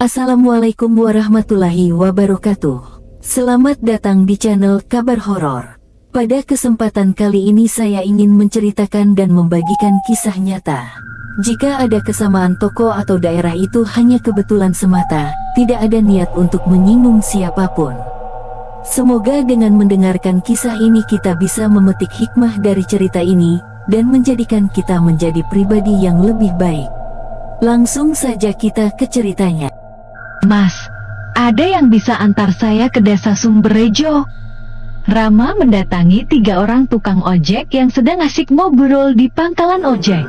Assalamualaikum warahmatullahi wabarakatuh. Selamat datang di channel Kabar Horor. Pada kesempatan kali ini saya ingin menceritakan dan membagikan kisah nyata. Jika ada kesamaan tokoh atau daerah itu hanya kebetulan semata, tidak ada niat untuk menyinggung siapapun. Semoga dengan mendengarkan kisah ini kita bisa memetik hikmah dari cerita ini, dan menjadikan kita menjadi pribadi yang lebih baik. Langsung saja kita ke ceritanya. Mas, ada yang bisa antar saya ke desa Sumberrejo? Rama mendatangi 3 orang tukang ojek yang sedang asik ngobrol di pangkalan ojek.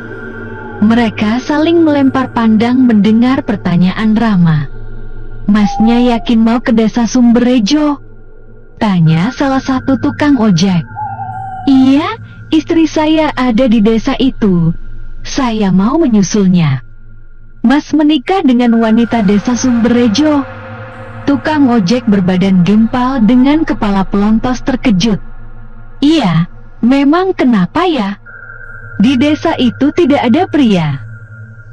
Mereka saling melempar pandang mendengar pertanyaan Rama. Masnya yakin mau ke desa Sumberrejo? Tanya salah satu tukang ojek. Iya, istri saya ada di desa itu. Saya mau menyusulnya. Mas menikah dengan wanita desa Sumberrejo? Tukang ojek berbadan gempal dengan kepala pelontos terkejut. Iya, memang kenapa ya? Di desa itu tidak ada pria.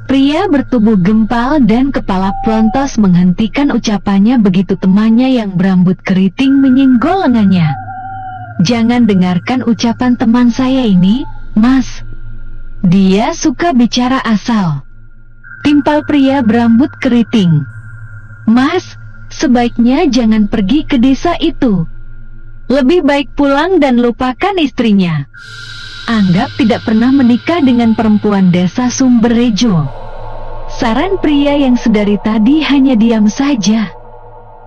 Pria bertubuh gempal dan kepala pelontos menghentikan ucapannya begitu temannya yang berambut keriting menyinggol lengannya. Jangan dengarkan ucapan teman saya ini, Mas. Dia suka bicara asal. Timpal pria berambut keriting. Mas, sebaiknya jangan pergi ke desa itu. Lebih baik pulang dan lupakan istrinya. Anggap tidak pernah menikah dengan perempuan desa Sumberrejo. Saran pria yang sedari tadi hanya diam saja.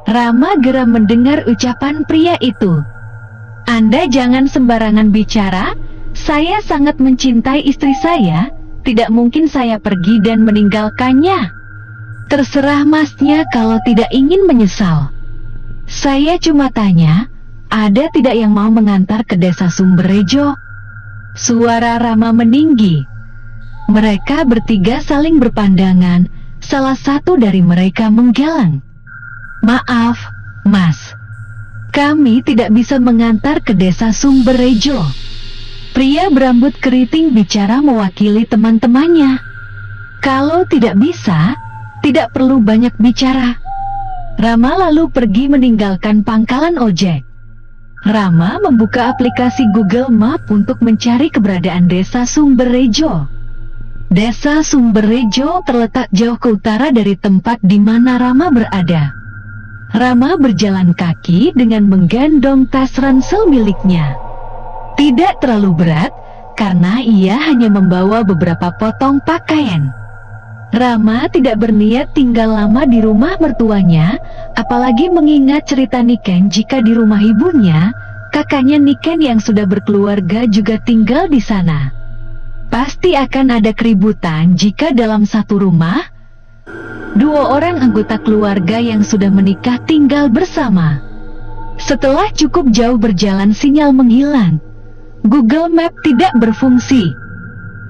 Rama geram mendengar ucapan pria itu. Anda jangan sembarangan bicara. Saya sangat mencintai istri saya. Tidak mungkin saya pergi dan meninggalkannya. Terserah masnya kalau tidak ingin menyesal. Saya cuma tanya, ada tidak yang mau mengantar ke desa Sumberrejo? Suara Rama meninggi. Mereka bertiga saling berpandangan. Salah satu dari mereka menggeleng. Maaf, Mas. Kami tidak bisa mengantar ke desa Sumberrejo. Pria berambut keriting bicara mewakili teman-temannya. Kalau tidak bisa, tidak perlu banyak bicara. Rama lalu pergi meninggalkan pangkalan ojek. Rama membuka aplikasi Google Map untuk mencari keberadaan desa Sumberrejo. Desa Sumberrejo terletak jauh ke utara dari tempat di mana Rama berada. Rama berjalan kaki dengan menggendong tas ransel miliknya. Tidak terlalu berat, karena ia hanya membawa beberapa potong pakaian. Rama tidak berniat tinggal lama di rumah mertuanya, apalagi mengingat cerita Niken jika di rumah ibunya, kakaknya Niken yang sudah berkeluarga juga tinggal di sana. Pasti akan ada keributan jika dalam satu rumah, 2 orang anggota keluarga yang sudah menikah tinggal bersama. Setelah cukup jauh berjalan, sinyal menghilang. Google Map tidak berfungsi.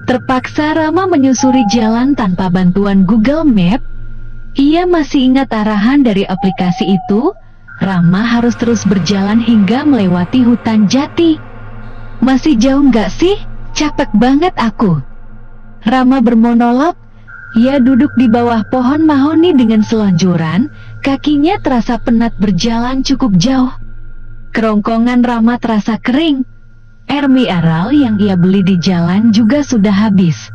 Terpaksa Rama menyusuri jalan tanpa bantuan Google Map. Ia masih ingat arahan dari aplikasi itu. Rama harus terus berjalan hingga melewati hutan jati. Masih jauh nggak sih? Capek banget aku. Rama bermonolog. Ia duduk di bawah pohon mahoni dengan selonjoran. Kakinya terasa penat berjalan cukup jauh. Kerongkongan Rama terasa kering. Air mineral yang ia beli di jalan juga sudah habis.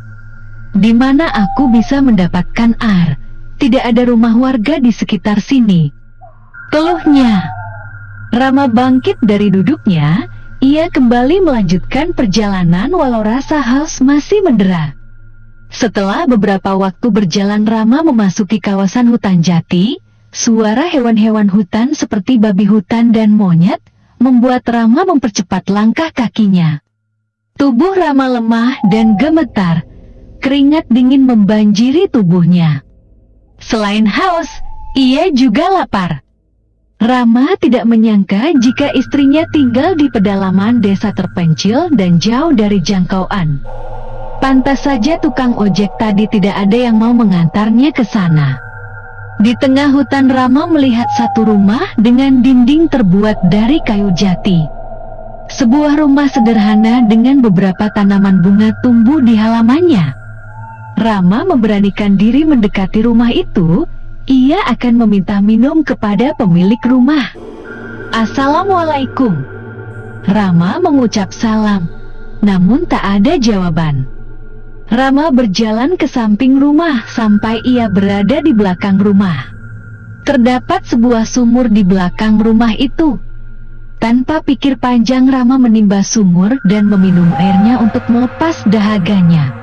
Di mana aku bisa mendapatkan air? Tidak ada rumah warga di sekitar sini, keluhnya. Rama bangkit dari duduknya. Ia kembali melanjutkan perjalanan walau rasa haus masih mendera. Setelah beberapa waktu berjalan, Rama memasuki kawasan hutan jati. Suara hewan-hewan hutan seperti babi hutan dan monyet membuat Rama mempercepat langkah kakinya. Tubuh Rama lemah dan gemetar. Keringat dingin membanjiri tubuhnya. Selain haus, ia juga lapar. Rama tidak menyangka jika istrinya tinggal di pedalaman desa terpencil dan jauh dari jangkauan. Pantas saja tukang ojek tadi tidak ada yang mau mengantarnya ke sana. Di tengah hutan, Rama melihat satu rumah dengan dinding terbuat dari kayu jati. Sebuah rumah sederhana dengan beberapa tanaman bunga tumbuh di halamannya. Rama memberanikan diri mendekati rumah itu. ia akan meminta minum kepada pemilik rumah. "Assalamualaikum." Rama mengucap salam, namun tak ada jawaban. Rama berjalan ke samping rumah sampai ia berada di belakang rumah. Terdapat sebuah sumur di belakang rumah itu. Tanpa pikir panjang, Rama menimba sumur dan meminum airnya untuk melepas dahaganya.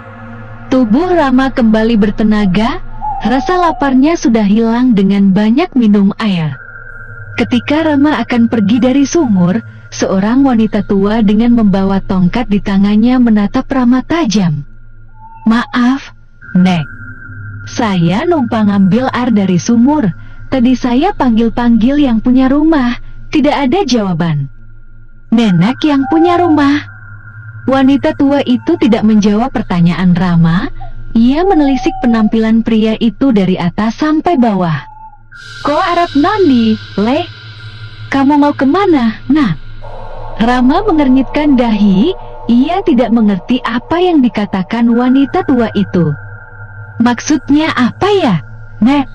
Tubuh Rama kembali bertenaga, rasa laparnya sudah hilang dengan banyak minum air. Ketika Rama akan pergi dari sumur, seorang wanita tua dengan membawa tongkat di tangannya menatap Rama tajam. "Maaf, Nek. Saya numpang ambil air dari sumur. Tadi saya panggil-panggil yang punya rumah, tidak ada jawaban." "Nenek yang punya rumah?" Wanita tua itu tidak menjawab pertanyaan Rama. Ia menelisik penampilan pria itu dari atas sampai bawah. "Ko Arab Nandi, Leh? Kamu mau kemana, Nak?" Rama mengernyitkan dahi. Ia tidak mengerti apa yang dikatakan wanita tua itu. "Maksudnya apa ya, Nek?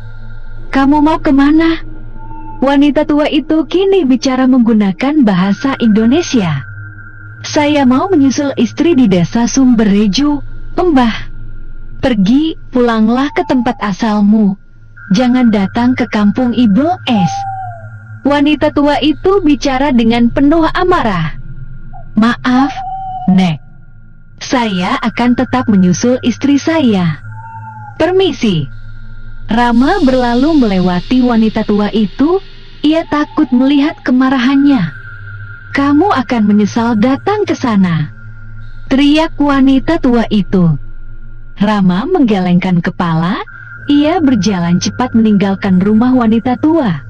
Kamu mau kemana?" Wanita tua itu kini bicara menggunakan bahasa Indonesia. "Saya mau menyusul istri di desa Sumberrejo, Mbah. Pergi, pulanglah ke tempat asalmu. Jangan datang ke kampung Ibu Es." Wanita tua itu bicara dengan penuh amarah. "Maaf, Nek. Saya akan tetap menyusul istri saya. Permisi." Rama berlalu melewati wanita tua itu. Ia takut melihat kemarahannya. "Kamu akan menyesal datang ke sana," teriak wanita tua itu. Rama menggelengkan kepala. Ia berjalan cepat meninggalkan rumah wanita tua.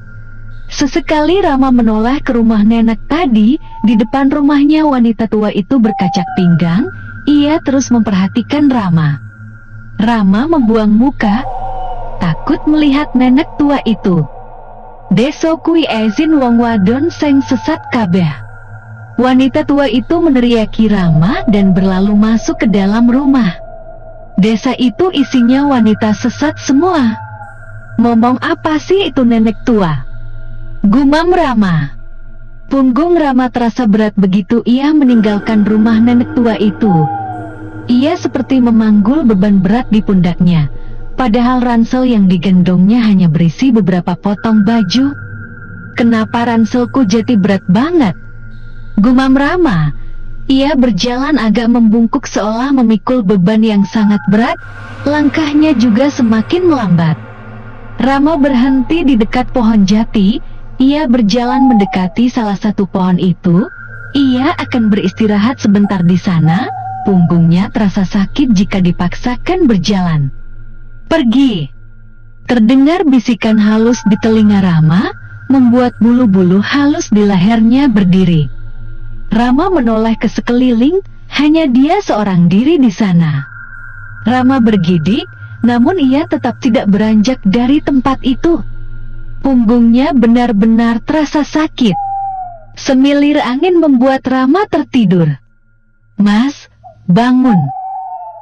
Sesekali Rama menoleh ke rumah nenek tadi. Di depan rumahnya wanita tua itu berkacak pinggang. Ia terus memperhatikan Rama. Rama membuang muka, takut melihat nenek tua itu. "Deso kui ezin wong wadon seng sesat kabeh." Wanita tua itu meneriaki Rama dan berlalu masuk ke dalam rumah. Desa itu isinya wanita sesat semua. "Ngomong apa sih itu nenek tua?" gumam Rama. Punggung Rama terasa berat begitu ia meninggalkan rumah nenek tua itu. Ia seperti memanggul beban berat di pundaknya, padahal ransel yang digendongnya hanya berisi beberapa potong baju. "Kenapa ranselku jadi berat banget?" gumam Rama. Ia berjalan agak membungkuk seolah memikul beban yang sangat berat. Langkahnya juga semakin melambat. Rama berhenti di dekat pohon jati. Ia berjalan mendekati salah satu pohon itu. Ia akan beristirahat sebentar di sana. Punggungnya terasa sakit jika dipaksakan berjalan. "Pergi!" Terdengar bisikan halus di telinga Rama, membuat bulu-bulu halus di lehernya berdiri. Rama menoleh ke sekeliling. Hanya dia seorang diri di sana. Rama bergidik, namun ia tetap tidak beranjak dari tempat itu. Punggungnya benar-benar terasa sakit. Semilir angin membuat Rama tertidur. "Mas, bangun!"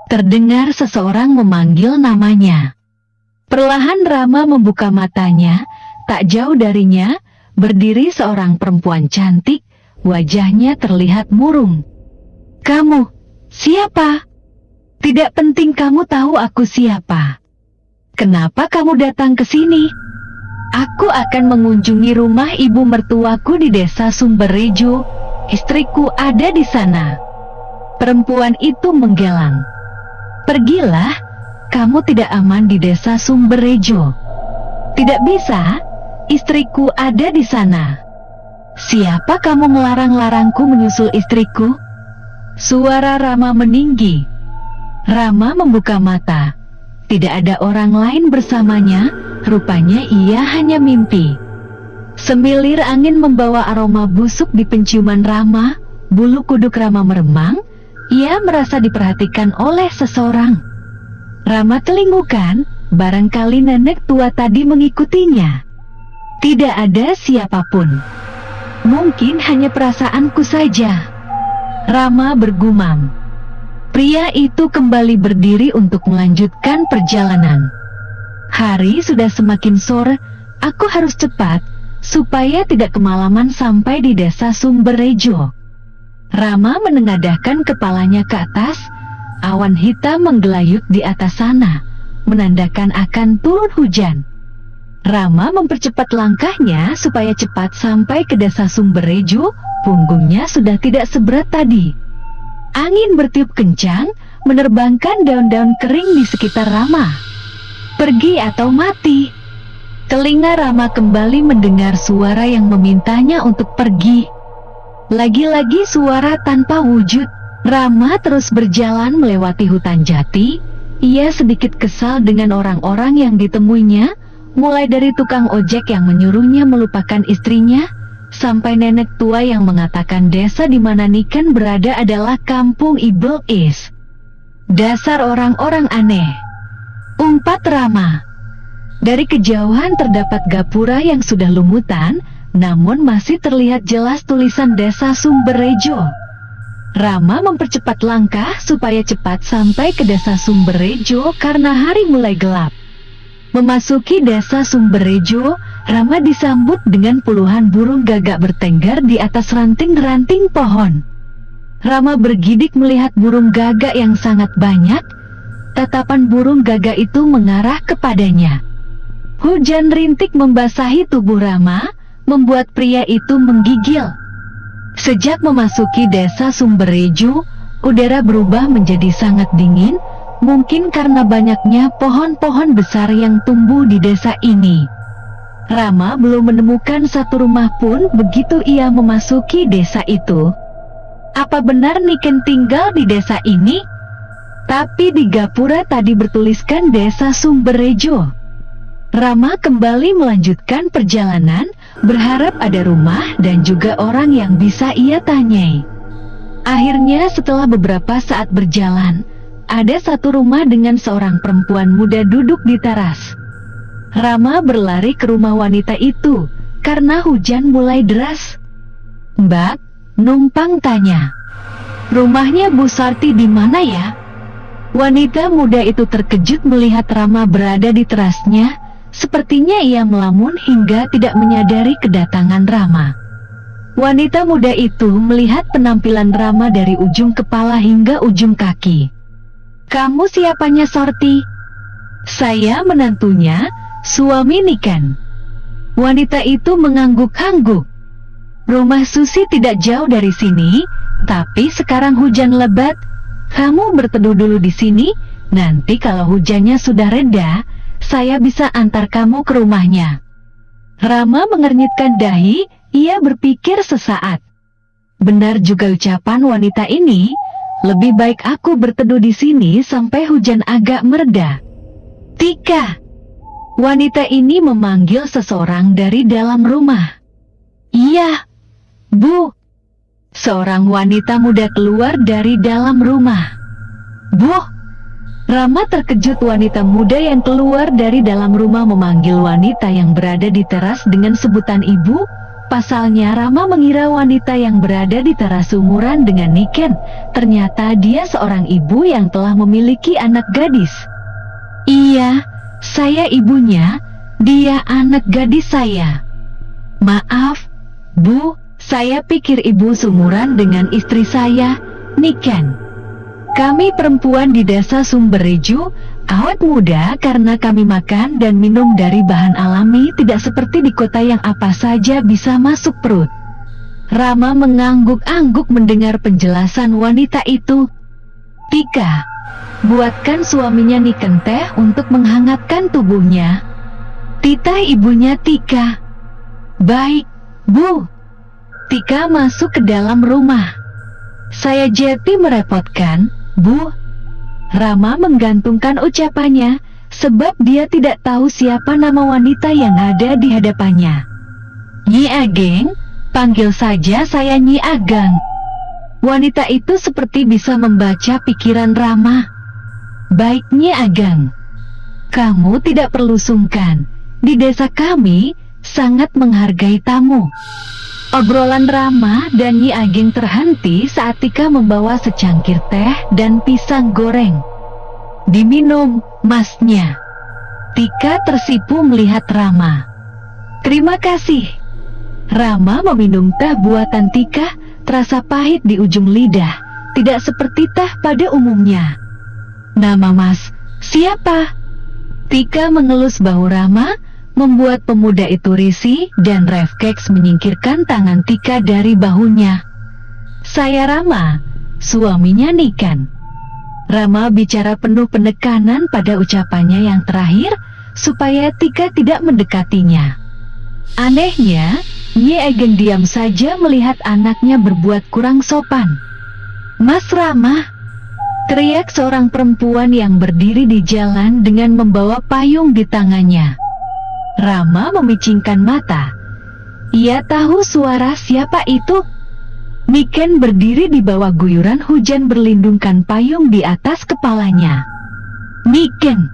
Terdengar seseorang memanggil namanya. Perlahan Rama membuka matanya. Tak jauh darinya, berdiri seorang perempuan cantik. Wajahnya terlihat murung. "Kamu, siapa?" "Tidak penting kamu tahu aku siapa. Kenapa kamu datang ke sini?" "Aku akan mengunjungi rumah ibu mertuaku di desa Sumberrejo. Istriku ada di sana." Perempuan itu menggelang. "Pergilah, kamu tidak aman di desa Sumberrejo." "Tidak bisa, istriku ada di sana." "Siapa kamu melarang-larangku menyusul istriku?" Suara Rama meninggi. Rama membuka mata. Tidak ada orang lain bersamanya. Rupanya ia hanya mimpi. Semilir angin membawa aroma busuk di penciuman Rama. Bulu kuduk Rama meremang. Ia merasa diperhatikan oleh seseorang. Rama telingukan, barangkali nenek tua tadi mengikutinya. Tidak ada siapapun. Mungkin hanya perasaanku saja, Rama bergumam. Pria itu kembali berdiri untuk melanjutkan perjalanan. Hari sudah semakin sore, aku harus cepat supaya tidak kemalaman sampai di desa Sumberrejo. Rama menengadahkan kepalanya ke atas. Awan hitam menggelayut di atas sana, menandakan akan turun hujan. Rama mempercepat langkahnya supaya cepat sampai ke desa Sumberrejo. Punggungnya sudah tidak seberat tadi. Angin bertiup kencang, menerbangkan daun-daun kering di sekitar Rama. Pergi atau mati. Telinga Rama kembali mendengar suara yang memintanya untuk pergi. Lagi-lagi suara tanpa wujud. Rama terus berjalan melewati hutan jati. Ia sedikit kesal dengan orang-orang yang ditemuinya, mulai dari tukang ojek yang menyuruhnya melupakan istrinya, sampai nenek tua yang mengatakan desa di mana Niken berada adalah kampung iblis. Dasar orang-orang aneh, umpat Rama. Dari kejauhan terdapat gapura yang sudah lumutan, namun masih terlihat jelas tulisan desa Sumberrejo. Rama mempercepat langkah supaya cepat sampai ke desa Sumberrejo karena hari mulai gelap. Memasuki desa Sumberrejo, Rama disambut dengan puluhan burung gagak bertengger di atas ranting-ranting pohon. Rama bergidik melihat burung gagak yang sangat banyak. Tatapan burung gagak itu mengarah kepadanya. Hujan rintik membasahi tubuh Rama, membuat pria itu menggigil. Sejak memasuki desa Sumberrejo, udara berubah menjadi sangat dingin. Mungkin karena banyaknya pohon-pohon besar yang tumbuh di desa ini. Rama belum menemukan satu rumah pun begitu ia memasuki desa itu. Apa benar Niken tinggal di desa ini? Tapi di gapura tadi bertuliskan desa Sumberrejo. Rama kembali melanjutkan perjalanan, berharap ada rumah dan juga orang yang bisa ia tanyai. Akhirnya setelah beberapa saat berjalan, ada satu rumah dengan seorang perempuan muda duduk di teras. Rama berlari ke rumah wanita itu, karena hujan mulai deras. "Mbak," numpang tanya, "rumahnya Bu Sarti di mana ya?" Wanita muda itu terkejut melihat Rama berada di terasnya. Sepertinya ia melamun hingga tidak menyadari kedatangan Rama. Wanita muda itu melihat penampilan Rama dari ujung kepala hingga ujung kaki. "Kamu siapanya Sorti?" "Saya menantunya, suami Niken." Wanita itu mengangguk-angguk. "Rumah Susi tidak jauh dari sini, tapi sekarang hujan lebat. Kamu berteduh dulu di sini, nanti kalau hujannya sudah reda, saya bisa antar kamu ke rumahnya." Rama mengernyitkan dahi, ia berpikir sesaat. Benar juga ucapan wanita ini. Lebih baik aku berteduh di sini sampai hujan agak mereda. "Tika!" Wanita ini memanggil seseorang dari dalam rumah. "Iya, Bu." Seorang wanita muda keluar dari dalam rumah. "Bu!" Rama terkejut. Wanita muda yang keluar dari dalam rumah memanggil wanita yang berada di teras dengan sebutan ibu. Pasalnya Rama mengira wanita yang berada di teras umuran dengan Niken. Ternyata dia seorang ibu yang telah memiliki anak gadis. "Iya, saya ibunya. Dia anak gadis saya." "Maaf, Bu, saya pikir ibu seumuran dengan istri saya, Niken. Kami perempuan di desa Sumberrejo awet muda karena kami makan dan minum dari bahan alami, tidak seperti di kota yang apa saja bisa masuk perut." Rama mengangguk-angguk mendengar penjelasan wanita itu. "Tika, buatkan suaminya Niken teh untuk menghangatkan tubuhnya." Titah ibunya Tika. "Baik, Bu." Tika masuk ke dalam rumah. "Saya jadi merepotkan, Bu?" Rama menggantungkan ucapannya, sebab dia tidak tahu siapa nama wanita yang ada di hadapannya. "Nyi Ageng, panggil saja saya Nyi Ageng." Wanita itu seperti bisa membaca pikiran Rama. "Baik Nyi Ageng, kamu tidak perlu sungkan. Di desa kami sangat menghargai tamu." Obrolan Rama dan Nyi Ageng terhenti saat Tika membawa secangkir teh dan pisang goreng. "Diminum, masnya." Tika tersipu melihat Rama. "Terima kasih." Rama meminum teh buatan Tika, terasa pahit di ujung lidah, tidak seperti teh pada umumnya. "Nama Mas siapa?" Tika mengelus bahu Rama, membuat pemuda itu risih dan refleks menyingkirkan tangan Tika dari bahunya. "Saya Rama, suaminya Niken." Rama bicara penuh penekanan pada ucapannya yang terakhir, supaya Tika tidak mendekatinya. Anehnya, Nyi Ageng diam saja melihat anaknya berbuat kurang sopan. "Mas Rama!" teriak seorang perempuan yang berdiri di jalan dengan membawa payung di tangannya. Rama memicingkan mata. Ia tahu suara siapa itu. Niken berdiri di bawah guyuran hujan berlindungkan payung di atas kepalanya. "Niken!"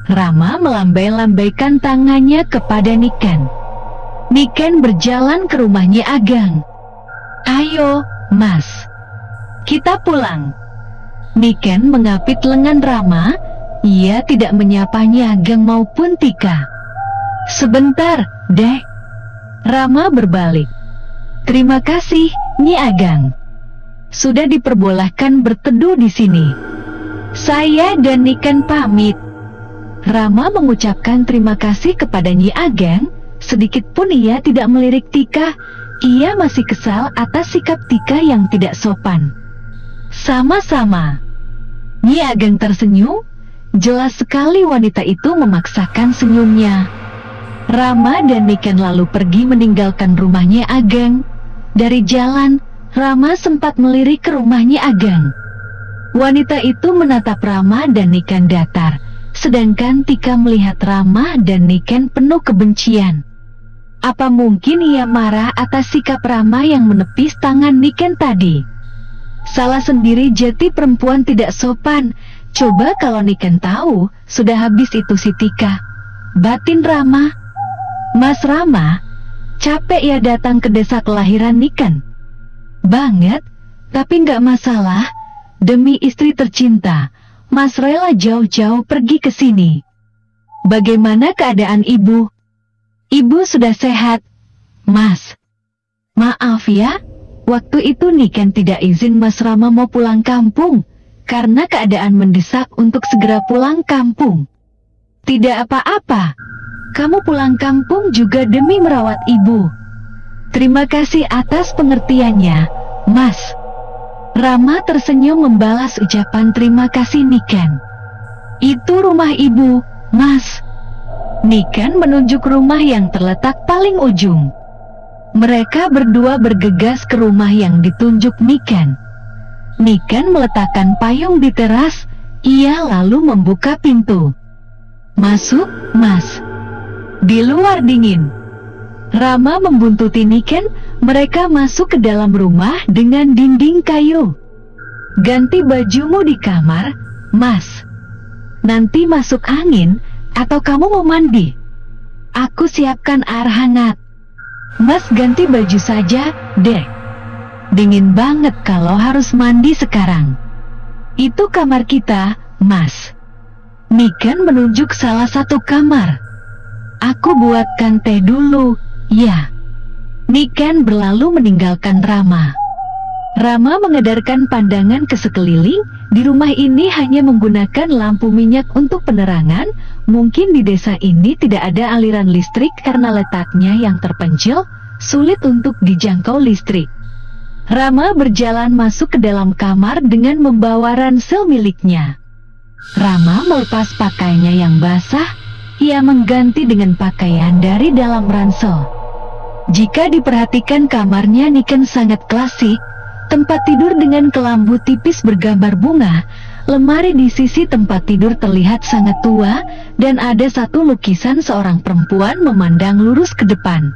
Rama melambai-lambaikan tangannya kepada Niken. Niken berjalan ke rumahnya Ageng. "Ayo, Mas. Kita pulang." Niken mengapit lengan Rama. Ia tidak menyapanya Ageng maupun Tika. "Sebentar, Dek." Rama berbalik. "Terima kasih, Nyi Ageng. Sudah diperbolehkan berteduh di sini. Saya dan Niken pamit." Rama mengucapkan terima kasih kepada Nyi Ageng. Sedikit pun ia tidak melirik Tika. Ia masih kesal atas sikap Tika yang tidak sopan. "Sama-sama." Nyi Ageng tersenyum. Jelas sekali wanita itu memaksakan senyumnya. Rama dan Niken lalu pergi meninggalkan rumahnya Ageng. Dari jalan, Rama sempat melirik ke rumahnya Ageng. Wanita itu menatap Rama dan Niken datar, sedangkan Tika melihat Rama dan Niken penuh kebencian. Apa mungkin ia marah atas sikap Rama yang menepis tangan Niken tadi? Salah sendiri jati perempuan tidak sopan. Coba kalau Niken tahu, sudah habis itu si Tika. Batin Rama. "Mas Rama, capek ya datang ke desa kelahiran Niken?" "Banget, tapi nggak masalah. Demi istri tercinta, Mas rela jauh-jauh pergi ke sini." "Bagaimana keadaan ibu?" "Ibu sudah sehat, Mas." "Maaf ya, waktu itu Niken tidak izin Mas Rama mau pulang kampung, karena keadaan mendesak untuk segera pulang kampung." "Tidak apa-apa. Kamu pulang kampung juga demi merawat ibu." "Terima kasih atas pengertiannya, Mas." Rama tersenyum membalas ucapan terima kasih Niken. "Itu rumah ibu, Mas." Niken menunjuk rumah yang terletak paling ujung. Mereka berdua bergegas ke rumah yang ditunjuk Niken. Niken meletakkan payung di teras. Ia lalu membuka pintu. "Masuk, Mas. Di luar dingin." Rama membuntuti Niken. Mereka masuk ke dalam rumah dengan dinding kayu. "Ganti bajumu di kamar, Mas. Nanti masuk angin, atau kamu mau mandi? Aku siapkan air hangat." "Mas ganti baju saja, Dek. Dingin banget kalau harus mandi sekarang." "Itu kamar kita, Mas." Niken menunjuk salah satu kamar. "Aku buatkan teh dulu, ya." Niken berlalu meninggalkan Rama. Rama mengedarkan pandangan ke sekeliling. Di rumah ini hanya menggunakan lampu minyak untuk penerangan. Mungkin di desa ini tidak ada aliran listrik karena letaknya yang terpencil, sulit untuk dijangkau listrik. Rama berjalan masuk ke dalam kamar dengan membawa ransel miliknya. Rama melepas pakaiannya yang basah. Ia mengganti dengan pakaian dari dalam ransel. Jika diperhatikan kamarnya Niken sangat klasik. Tempat tidur dengan kelambu tipis bergambar bunga. Lemari di sisi tempat tidur terlihat sangat tua, dan ada satu lukisan seorang perempuan memandang lurus ke depan.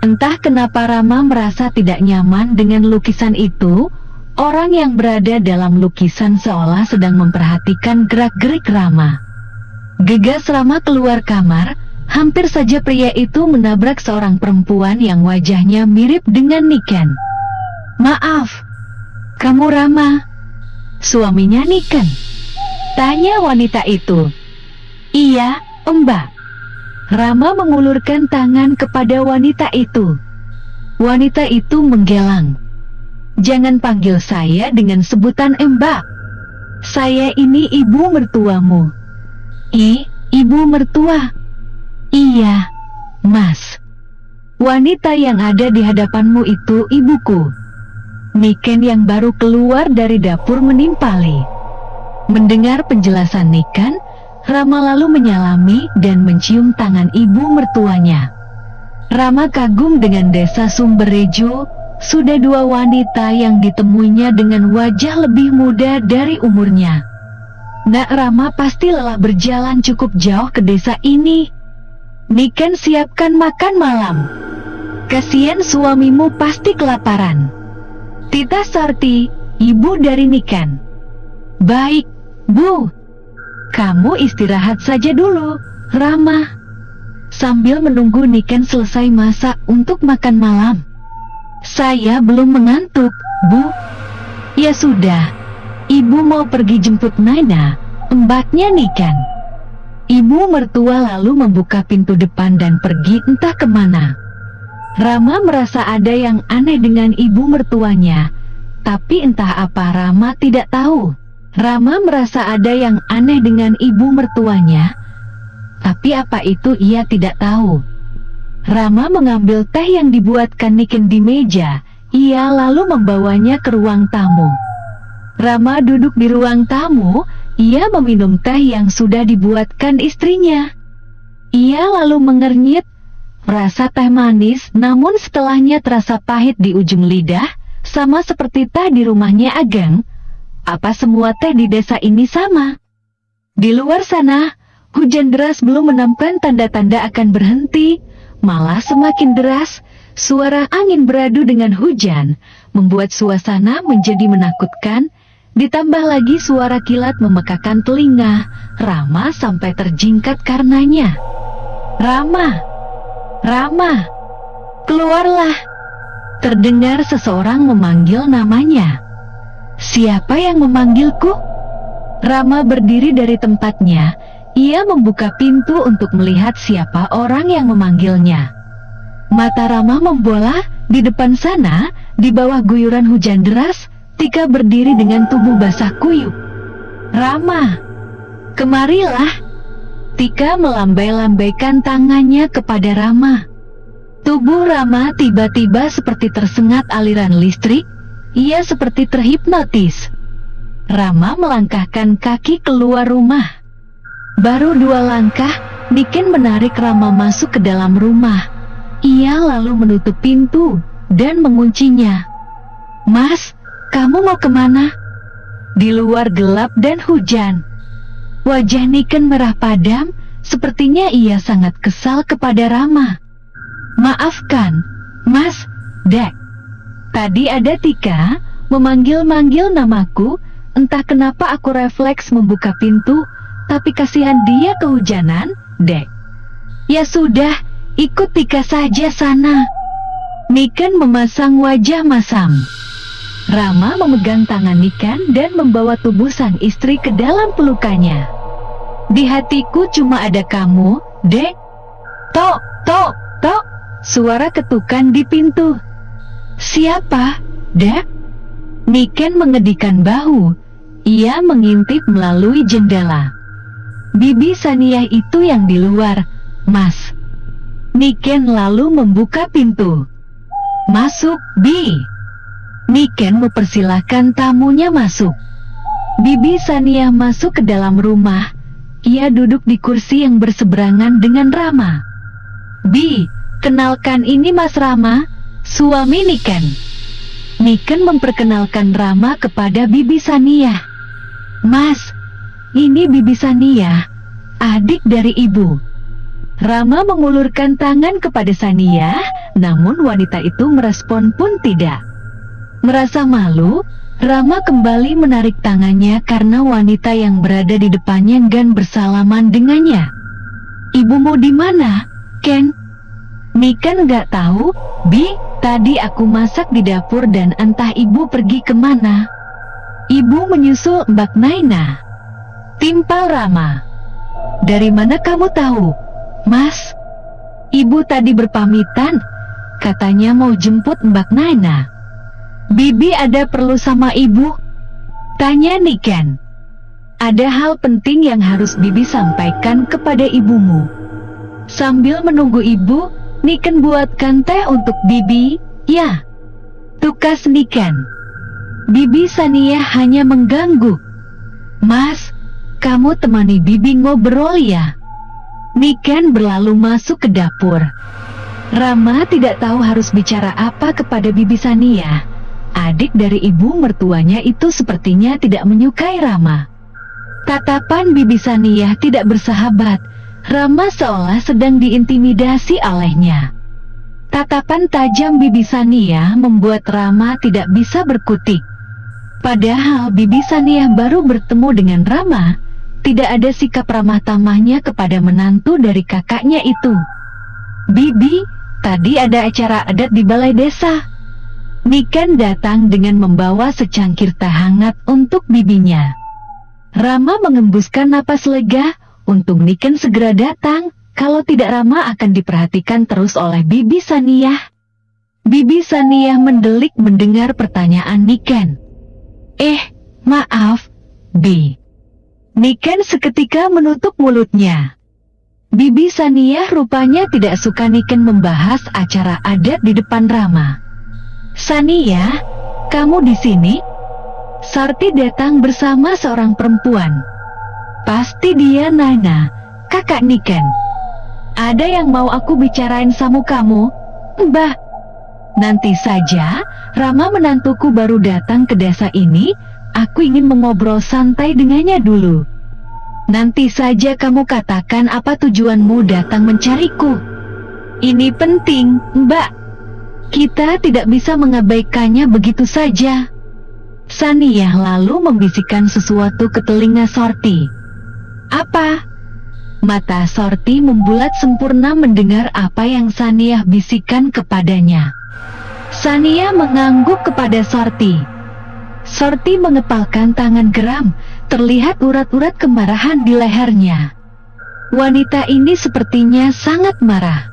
Entah kenapa Rama merasa tidak nyaman dengan lukisan itu. Orang yang berada dalam lukisan seolah sedang memperhatikan gerak-gerik Rama. Gegas Rama keluar kamar. Hampir saja pria itu menabrak seorang perempuan yang wajahnya mirip dengan Niken. "Maaf, kamu Rama, suaminya Niken?" tanya wanita itu. "Iya, Mbak. Rama mengulurkan tangan kepada wanita itu. Wanita itu menggelang. Jangan panggil saya dengan sebutan Mbak. Saya ini ibu mertuamu. Ibu mertua? Iya, Mas. Wanita yang ada di hadapanmu itu ibuku. Niken yang baru keluar dari dapur menimpali. Mendengar penjelasan Niken, Rama lalu menyalami dan mencium tangan ibu mertuanya. Rama kagum dengan desa Sumberrejo. Sudah 2 wanita yang ditemuinya dengan wajah lebih muda dari umurnya. Nak Rama pasti lelah berjalan cukup jauh ke desa ini. Niken, siapkan makan malam. Kasihan suamimu pasti kelaparan. Tita Sarti, ibu dari Niken. Baik, Bu. Kamu istirahat saja dulu, Rama. Sambil menunggu Niken selesai masak untuk makan malam. Saya belum mengantuk, Bu. Ya sudah, ibu mau pergi jemput Naina, mbaknya Niken. Ibu mertua lalu membuka pintu depan dan pergi entah kemana. Rama merasa ada yang aneh dengan ibu mertuanya, tapi entah apa Rama tidak tahu. Rama merasa ada yang aneh dengan ibu mertuanya, tapi apa itu ia tidak tahu. Rama mengambil teh yang dibuatkan Niken di meja. Ia lalu membawanya ke ruang tamu. Rama duduk di ruang tamu. Ia meminum teh yang sudah dibuatkan istrinya. Ia lalu mengernyit. Rasa teh manis, namun setelahnya terasa pahit di ujung lidah, sama seperti teh di rumahnya Ageng. Apa semua teh di desa ini sama? Di luar sana, hujan deras belum menunjukkan tanda-tanda akan berhenti, malah semakin deras. Suara angin beradu dengan hujan, membuat suasana menjadi menakutkan, ditambah lagi suara kilat memekakan telinga. Rama sampai terjingkat karenanya. Rama! Rama! Keluarlah! Terdengar seseorang memanggil namanya. Siapa yang memanggilku? Rama berdiri dari tempatnya. Ia membuka pintu untuk melihat siapa orang yang memanggilnya. Mata Rama membola. Di depan sana, di bawah guyuran hujan deras, Tika berdiri dengan tubuh basah kuyup. Rama, kemarilah. Tika melambai-lambaikan tangannya kepada Rama. Tubuh Rama tiba-tiba seperti tersengat aliran listrik. Ia seperti terhipnotis. Rama melangkahkan kaki keluar rumah. Baru 2 langkah, Niken menarik Rama masuk ke dalam rumah. Ia lalu menutup pintu dan menguncinya. Mas, kamu mau kemana? Di luar gelap dan hujan. Wajah Niken merah padam, sepertinya ia sangat kesal kepada Rama. Maafkan, Mas, Dek. Tadi ada Tika memanggil-manggil namaku, entah kenapa aku refleks membuka pintu, tapi kasihan dia kehujanan, Dek. Ya sudah, ikut Tika saja sana. Niken memasang wajah masam. Rama memegang tangan Niken dan membawa tubuh sang istri ke dalam pelukannya. Di hatiku cuma ada kamu, Dek. Tok, tok, tok. Suara ketukan di pintu. Siapa, Dek? Niken mengedikan bahu. Ia mengintip melalui jendela. Bibi Saniah itu yang di luar, Mas. Niken lalu membuka pintu. Masuk, Bi. Niken mempersilahkan tamunya masuk. Bibi Saniah masuk ke dalam rumah. Ia duduk di kursi yang berseberangan dengan Rama. Bi, kenalkan ini Mas Rama, suami Niken. Niken memperkenalkan Rama kepada Bibi Saniah. Mas, ini Bibi Saniah, adik dari ibu. Rama mengulurkan tangan kepada Saniah, namun wanita itu merespon pun tidak. Merasa malu, Rama kembali menarik tangannya karena wanita yang berada di depannya enggan bersalaman dengannya. Ibumu di mana, Ken? Niken nggak tahu, Bi. Tadi aku masak di dapur dan entah ibu pergi kemana. Ibu menyusul Mbak Naina. Timpal Rama. Dari mana kamu tahu, Mas? Ibu tadi berpamitan, katanya mau jemput Mbak Naina. Bibi ada perlu sama ibu? Tanya Niken. Ada hal penting yang harus Bibi sampaikan kepada ibumu. Sambil menunggu ibu, Niken buatkan teh untuk Bibi, ya. Tukas Niken. Bibi Sania hanya mengganggu. Mas, kamu temani Bibi ngobrol ya. Niken berlalu masuk ke dapur. Rama tidak tahu harus bicara apa kepada Bibi Sania. Adik dari ibu mertuanya itu sepertinya tidak menyukai Rama. Tatapan Bibi Sania tidak bersahabat. Rama seolah sedang diintimidasi olehnya. Tatapan tajam Bibi Sania membuat Rama tidak bisa berkutik. Padahal Bibi Sania baru bertemu dengan Rama, tidak ada sikap ramah tamahnya kepada menantu dari kakaknya itu. Bibi, tadi ada acara adat di balai desa. Niken datang dengan membawa secangkir teh hangat untuk bibinya. Rama mengembuskan napas lega, untuk Niken segera datang, kalau tidak Rama akan diperhatikan terus oleh Bibi Sania. Bibi Sania mendelik mendengar pertanyaan Niken. Maaf, Bi. Niken seketika menutup mulutnya. Bibi Sania rupanya tidak suka Niken membahas acara adat di depan Rama. Sania, kamu di sini? Sarti datang bersama seorang perempuan. Pasti dia Naina, kakak Niken. Ada yang mau aku bicarain sama kamu, Mbah? Nanti saja, Rama menantuku baru datang ke desa ini. Aku ingin mengobrol santai dengannya dulu. Nanti saja kamu katakan apa tujuanmu datang mencariku. Ini penting, Mbak. Kita tidak bisa mengabaikannya begitu saja. Sania lalu membisikkan sesuatu ke telinga Sorti. Apa? Mata Sorti membulat sempurna mendengar apa yang Sania bisikkan kepadanya. Sania mengangguk kepada Sorti. Sorti mengepalkan tangan geram, terlihat urat-urat kemarahan di lehernya. Wanita ini sepertinya sangat marah.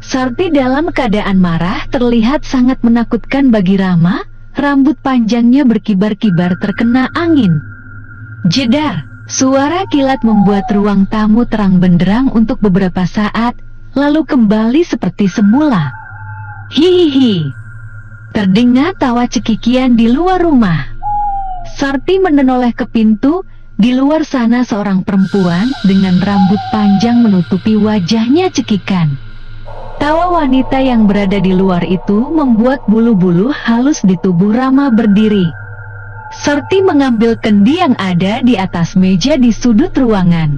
Sorti dalam keadaan marah terlihat sangat menakutkan bagi Rama, rambut panjangnya berkibar-kibar terkena angin. Jedar, suara kilat membuat ruang tamu terang benderang untuk beberapa saat, lalu kembali seperti semula. Hihihi. Terdengar tawa cekikian di luar rumah. Sorti menoleh ke pintu. Di luar sana seorang perempuan dengan rambut panjang menutupi wajahnya cekikan. Tawa wanita yang berada di luar itu membuat bulu-bulu halus di tubuh Rama berdiri. Sorti mengambil kendi yang ada di atas meja di sudut ruangan.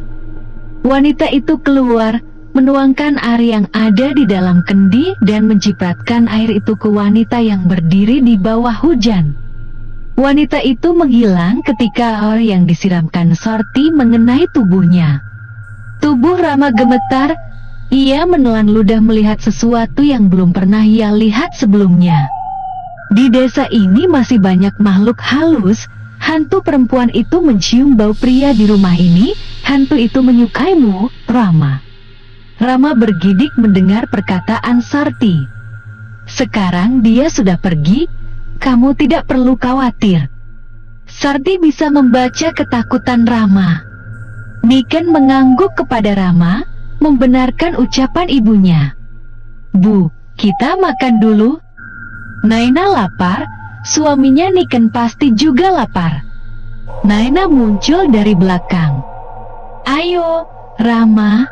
Wanita itu keluar, menuangkan air yang ada di dalam kendi dan mencipratkan air itu ke wanita yang berdiri di bawah hujan. Wanita itu menghilang ketika air yang disiramkan Sorti mengenai tubuhnya. Tubuh Rama gemetar, ia menelan ludah melihat sesuatu yang belum pernah ia lihat sebelumnya. Di desa ini masih banyak makhluk halus. Hantu perempuan itu mencium bau pria di rumah ini. Hantu itu menyukaimu, Rama. Rama bergidik mendengar perkataan Sorti. Sekarang dia sudah pergi, kamu tidak perlu khawatir. Sorti bisa membaca ketakutan Rama. Niken mengangguk kepada Rama, membenarkan ucapan ibunya. Bu, kita makan dulu. Naina lapar, suaminya Niken pasti juga lapar. Naina muncul dari belakang. Ayo, Rama,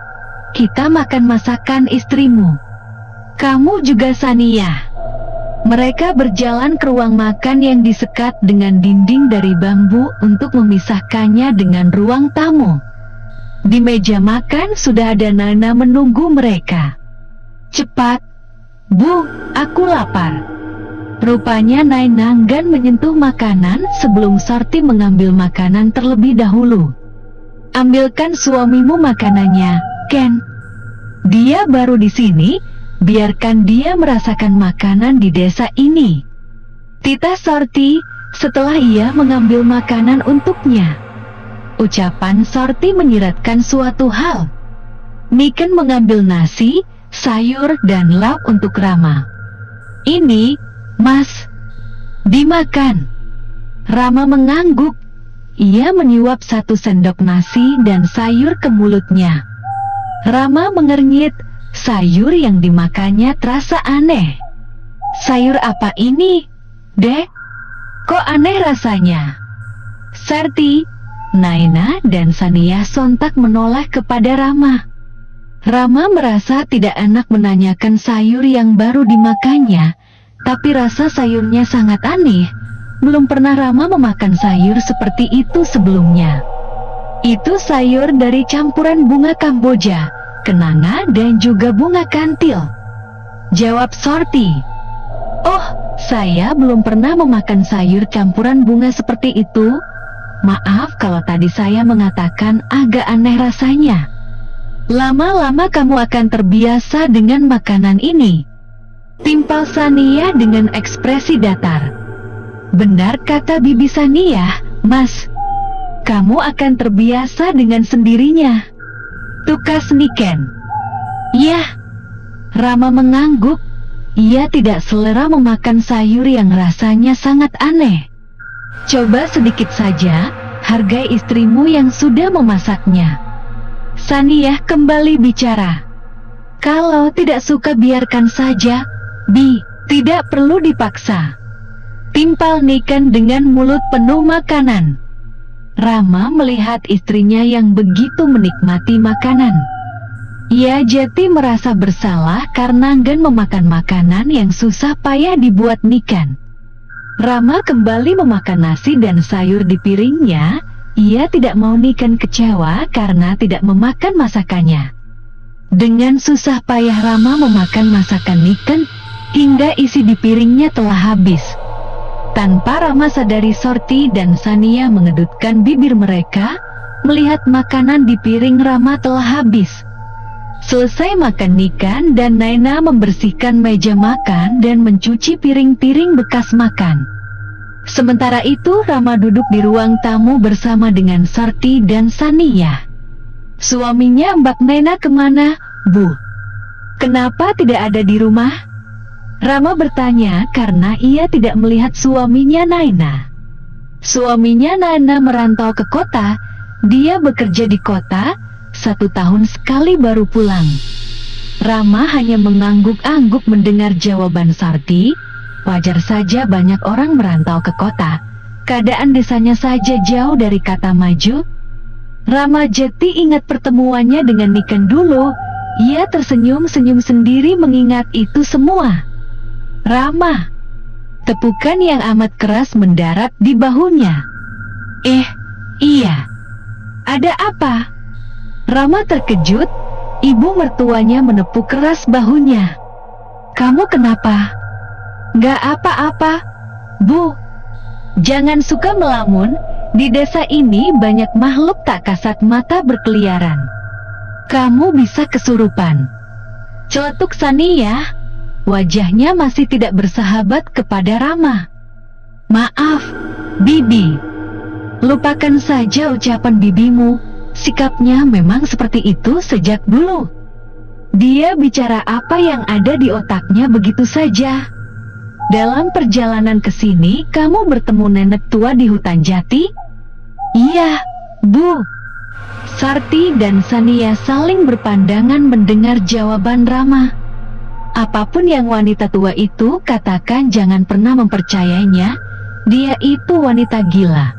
kita makan masakan istrimu. Kamu juga Sania. Mereka berjalan ke ruang makan yang disekat dengan dinding dari bambu untuk memisahkannya dengan ruang tamu. Di meja makan sudah ada Nana menunggu mereka. Cepat, Bu, aku lapar. Rupanya Naina enggan menyentuh makanan sebelum Sorti mengambil makanan terlebih dahulu. Ambilkan suamimu makanannya, Ken. Dia baru di sini, biarkan dia merasakan makanan di desa ini. Tita Sorti, setelah ia mengambil makanan untuknya. Ucapan Sorti menyiratkan suatu hal. Niken mengambil nasi, sayur, dan lauk untuk Rama. "Ini, Mas, dimakan." Rama mengangguk. Ia menyuap 1 sendok nasi dan sayur ke mulutnya. Rama mengernyit. Sayur yang dimakannya terasa aneh. "Sayur apa ini, Dek? Kok aneh rasanya?" Sarti, Naina, dan Sania sontak menoleh kepada Rama. Rama merasa tidak enak menanyakan sayur yang baru dimakannya, tapi rasa sayurnya sangat aneh. Belum pernah Rama memakan sayur seperti itu sebelumnya. Itu sayur dari campuran bunga Kamboja, kenanga, dan juga bunga kantil, jawab Sorti. "Oh, saya belum pernah memakan sayur campuran bunga seperti itu. Maaf kalau tadi saya mengatakan agak aneh rasanya. Lama-lama kamu akan terbiasa dengan makanan ini," timpal Sania dengan ekspresi datar. "Benar kata Bibi Sania, Mas. Kamu akan terbiasa dengan sendirinya," tukas Niken. "Yah." Rama mengangguk. Ia tidak selera memakan sayur yang rasanya sangat aneh. "Coba sedikit saja, hargai istrimu yang sudah memasaknya." Sania kembali bicara. "Kalau tidak suka biarkan saja, Bi, tidak perlu dipaksa," timpal Niken dengan mulut penuh makanan. Rama melihat istrinya yang begitu menikmati makanan. Ia jadi merasa bersalah karena enggan memakan makanan yang susah payah dibuat Niken. Rama kembali memakan nasi dan sayur di piringnya. Ia tidak mau Niken kecewa karena tidak memakan masakannya. Dengan susah payah Rama memakan masakan Niken hingga isi di piringnya telah habis. Tanpa Rama sadari, Sorti dan Sania mengedutkan bibir mereka melihat makanan di piring Rama telah habis. Selesai makan, Niken dan Naina membersihkan meja makan dan mencuci piring-piring bekas makan. Sementara itu Rama duduk di ruang tamu bersama dengan Sorti dan Sania. "Suaminya Mbak Naina kemana, Bu? Kenapa tidak ada di rumah?" Rama bertanya karena ia tidak melihat suaminya Naina. Suaminya Naina merantau ke kota. Dia bekerja di kota, 1 tahun sekali baru pulang. Rama hanya mengangguk-angguk mendengar jawaban Sorti. Wajar saja banyak orang merantau ke kota. Keadaan desanya saja jauh dari kata maju. Rama jadi ingat pertemuannya dengan Niken dulu. Ia tersenyum-senyum sendiri mengingat itu semua. "Rama." Tepukan yang amat keras mendarat di bahunya. Iya. Ada apa?" Rama terkejut. Ibu mertuanya menepuk keras bahunya. "Kamu kenapa?" "Gak apa-apa, Bu. Jangan suka melamun. Di desa ini banyak makhluk tak kasat mata berkeliaran. Kamu bisa kesurupan," celetuk Sania. Wajahnya masih tidak bersahabat kepada Rama. "Maaf, Bibi. Lupakan saja ucapan bibimu. Sikapnya memang seperti itu sejak dulu. Dia bicara apa yang ada di otaknya begitu saja. Dalam perjalanan ke sini, kamu bertemu nenek tua di hutan jati?" "Iya, Bu." Sarti dan Sania saling berpandangan mendengar jawaban Rama. Apapun yang wanita tua itu katakan, jangan pernah mempercayainya. Dia itu wanita gila.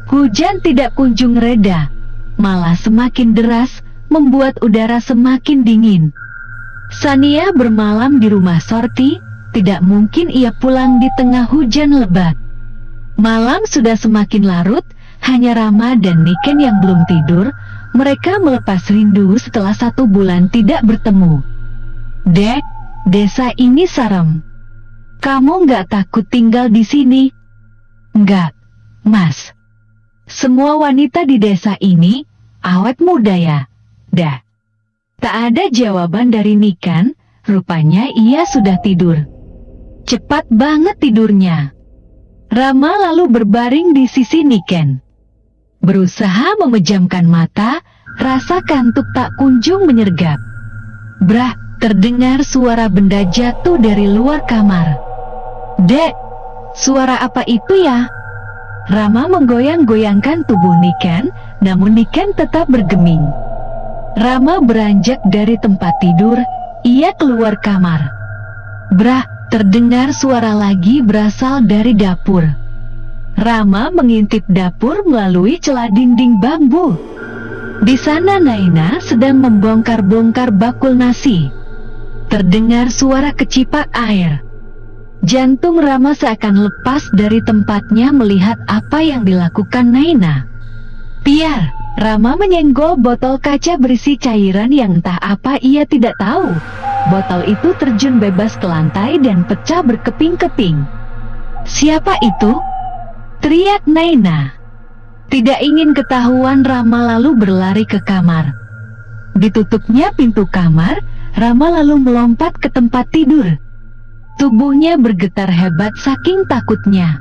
Hujan tidak kunjung reda, malah semakin deras, membuat udara semakin dingin. Sania bermalam di rumah Sorti. Tidak mungkin ia pulang di tengah hujan lebat. Malam sudah semakin larut, hanya Rama dan Niken yang belum tidur. Mereka melepas rindu setelah 1 bulan tidak bertemu. "Dek, desa ini serem. Kamu nggak takut tinggal di sini?" "Nggak, Mas. Semua wanita di desa ini awet muda ya, dah." Tak ada jawaban dari Niken. Rupanya ia sudah tidur. Cepat banget tidurnya. Rama lalu berbaring di sisi Niken. Berusaha memejamkan mata, rasa kantuk tak kunjung menyergap. Brah, terdengar suara benda jatuh dari luar kamar. Dek, suara apa itu ya? Rama menggoyang-goyangkan tubuh Niken, namun Niken tetap bergeming. Rama beranjak dari tempat tidur, ia keluar kamar. Brah, terdengar suara lagi berasal dari dapur. Rama mengintip dapur melalui celah dinding bambu. Di sana Naina sedang membongkar-bongkar bakul nasi. Terdengar suara kecipak air. Jantung Rama seakan lepas dari tempatnya melihat apa yang dilakukan Naina. Piar, Rama menyenggol botol kaca berisi cairan yang entah apa ia tidak tahu. Botol itu terjun bebas ke lantai dan pecah berkeping-keping. Siapa itu? Teriak Naina. Tidak ingin ketahuan, Rama lalu berlari ke kamar. Ditutupnya pintu kamar, Rama lalu melompat ke tempat tidur. Tubuhnya bergetar hebat saking takutnya.